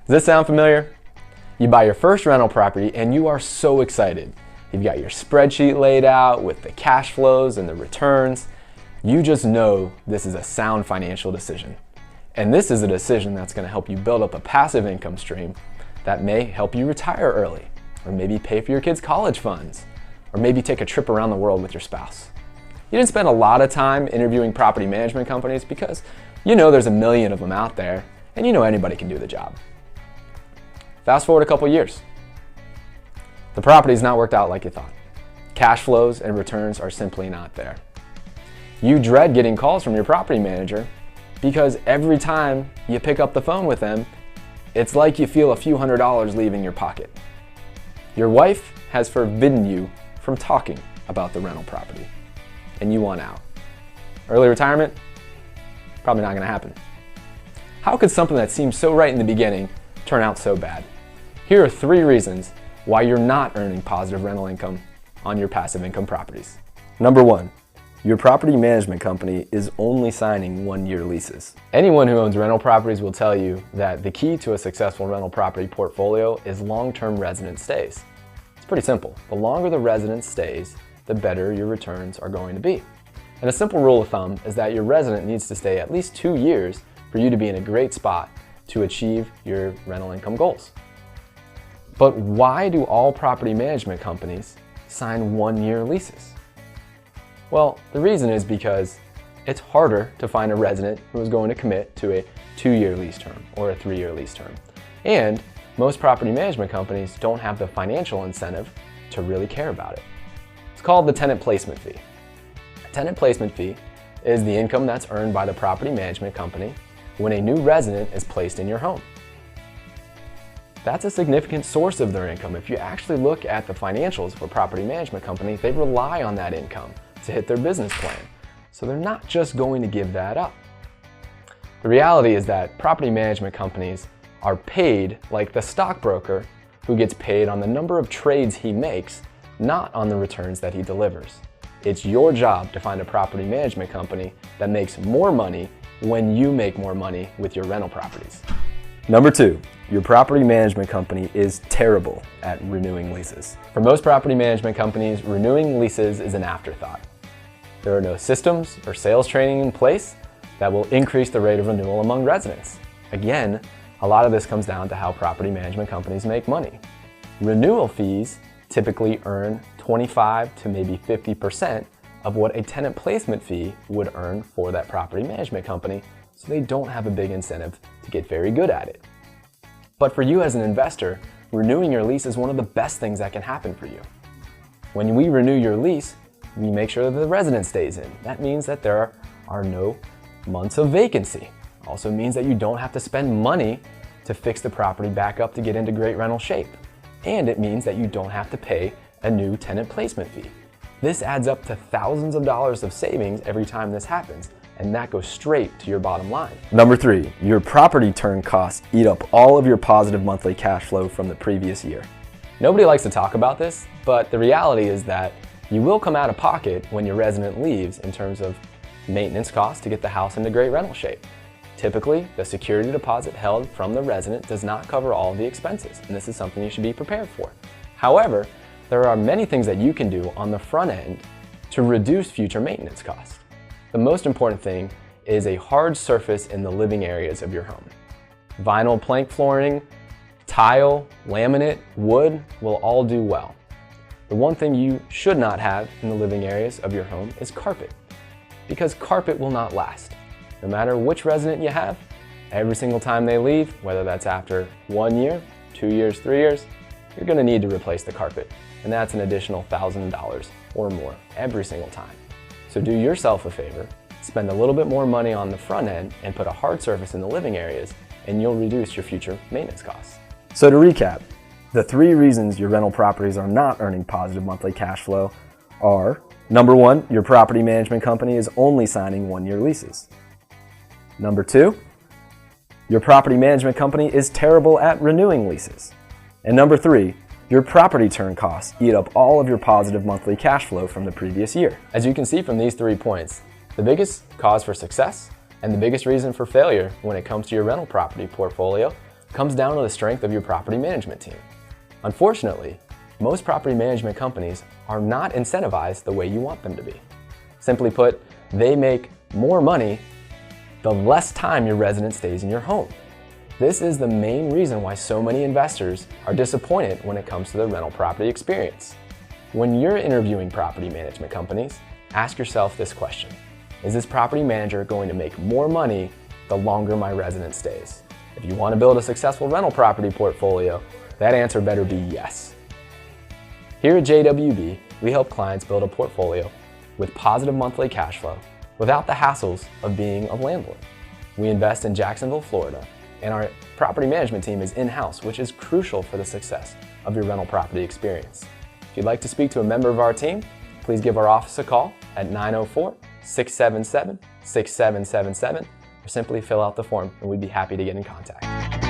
Does this sound familiar? You buy your first rental property and you are so excited. You've got your spreadsheet laid out with the cash flows and the returns. You just know this is a sound financial decision. And this is a decision that's going to help you build up a passive income stream that may help you retire early, or maybe pay for your kids' college funds, or maybe take a trip around the world with your spouse. You didn't spend a lot of time interviewing property management companies because you know there's a million of them out there and you know anybody can do the job. Fast forward a couple years. The property's not worked out like you thought. Cash flows and returns are simply not there. You dread getting calls from your property manager because every time you pick up the phone with them, it's like you feel a few $100s leaving your pocket. Your wife has forbidden you from talking about the rental property, and you want out. Early retirement? Probably not going to happen. How could something that seemed so right in the beginning turn out so bad? Here are 3 reasons why you're not earning positive rental income on your passive income properties. Number 1, your property management company is only signing 1-year leases. Anyone who owns rental properties will tell you that the key to a successful rental property portfolio is long-term resident stays. It's pretty simple. The longer the resident stays, the better your returns are going to be. And a simple rule of thumb is that your resident needs to stay at least 2 years for you to be in a great spot to achieve your rental income goals. But why do all property management companies sign 1-year leases? Well, the reason is because it's harder to find a resident who is going to commit to a 2-year lease term or a 3-year lease term. And most property management companies don't have the financial incentive to really care about it. It's called the tenant placement fee. A tenant placement fee is the income that's earned by the property management company when a new resident is placed in your home. That's a significant source of their income. If you actually look at the financials of a property management company, they rely on that income to hit their business plan. So they're not just going to give that up. The reality is that property management companies are paid like the stockbroker who gets paid on the number of trades he makes, not on the returns that he delivers. It's your job to find a property management company that makes more money when you make more money with your rental properties. Number 2, your property management company is terrible at renewing leases. For most property management companies, renewing leases is an afterthought. There are no systems or sales training in place that will increase the rate of renewal among residents. Again, a lot of this comes down to how property management companies make money. Renewal fees typically earn 25 to maybe 50% of what a tenant placement fee would earn for that property management company, so they don't have a big incentive to get very good at it. But for you as an investor, renewing your lease is one of the best things that can happen for you. When we renew your lease, we make sure that the resident stays in. That means that there are no months of vacancy. Also means that you don't have to spend money to fix the property back up to get into great rental shape. And it means that you don't have to pay a new tenant placement fee. This adds up to thousands of dollars of savings every time this happens, and that goes straight to your bottom line. Number 3, your property turn costs eat up all of your positive monthly cash flow from the previous year. Nobody likes to talk about this, but the reality is that you will come out of pocket when your resident leaves in terms of maintenance costs to get the house into great rental shape. Typically, the security deposit held from the resident does not cover all of the expenses, and this is something you should be prepared for. However, there are many things that you can do on the front end to reduce future maintenance costs. The most important thing is a hard surface in the living areas of your home. Vinyl plank flooring, tile, laminate, wood will all do well. The one thing you should not have in the living areas of your home is carpet, because carpet will not last. No matter which resident you have, every single time they leave, whether that's after 1 year, 2 years, 3 years, you're going to need to replace the carpet. And that's an additional $1,000 or more every single time. So do yourself a favor, spend a little bit more money on the front end and put a hard surface in the living areas, and you'll reduce your future maintenance costs. So to recap, the 3 reasons your rental properties are not earning positive monthly cash flow are: number 1, your property management company is only signing 1-year leases. Number 2, your property management company is terrible at renewing leases. And number 3, your property turn costs eat up all of your positive monthly cash flow from the previous year. As you can see from these 3 points, the biggest cause for success and the biggest reason for failure when it comes to your rental property portfolio comes down to the strength of your property management team. Unfortunately, most property management companies are not incentivized the way you want them to be. Simply put, they make more money the less time your resident stays in your home. This is the main reason why so many investors are disappointed when it comes to the rental property experience. When you're interviewing property management companies, ask yourself this question: is this property manager going to make more money the longer my resident stays? If you want to build a successful rental property portfolio, that answer better be yes. Here at JWB, we help clients build a portfolio with positive monthly cash flow without the hassles of being a landlord. We invest in Jacksonville, Florida, and our property management team is in-house, which is crucial for the success of your rental property experience. If you'd like to speak to a member of our team, please give our office a call at 904-677-6777 or simply fill out the form and we'd be happy to get in contact.